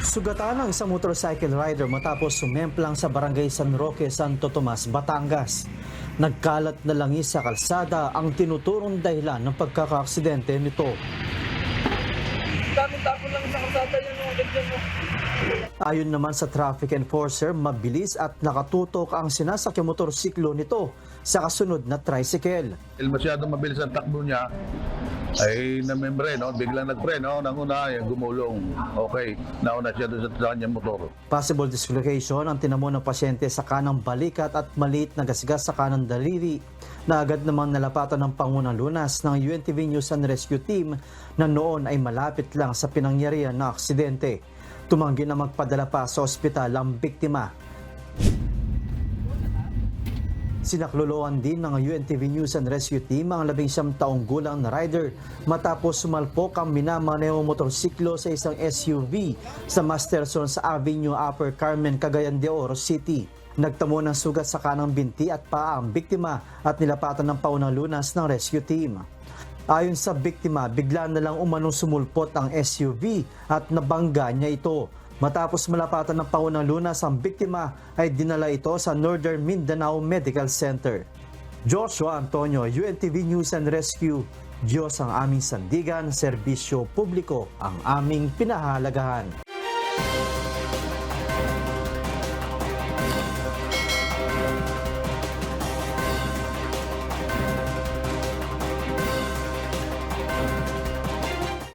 Sugatan ng isang motorcycle rider matapos sumemplang sa barangay San Roque, Santo Tomas, Batangas. Nagkalat na langis sa kalsada ang tinuturong dahilan ng pagkakaaksidente nito. Daming tapon lang sa kalsada yan, mo. Ayon naman sa traffic enforcer, mabilis at nakatutok ang sinasakyang motorsiklo nito sa kasunod na tricycle. Masyadong mabilis ang takbo niya, ay namembre, no? Biglang nagpreno, nanguna, gumulong. Okay, nauna siya doon sa kanyang motor. Possible dislocation ang tinamo ng pasyente sa kanang balikat at maliit na gasgas sa kanang daliri na agad namang nalapatan ng pangunang lunas ng UNTV News and Rescue Team na noon ay malapit lang sa pinangyarihan na aksidente. Tumanggi na magpadala pa sa ospital ang biktima. Sinakloloan din ng UNTV News and Rescue Team ang 19 taong gulang na rider matapos sumalpok ang minamanehong motorsiklo sa isang SUV sa Masterson sa Avenue Upper Carmen, Cagayan de Oro City. Nagtamo ng sugat sa kanang binti at paa ang biktima at nilapatan ng paunang lunas ng rescue team. Ayon sa biktima, bigla na lang umanong sumulpot ang SUV at nabangga niya ito. Matapos malapatan ng paunang lunas ang biktima ay dinala ito sa Northern Mindanao Medical Center. Joshua Antonio, UNTV News and Rescue. Diyos ang aming sandigan, serbisyo publiko ang aming pinahahalagahan.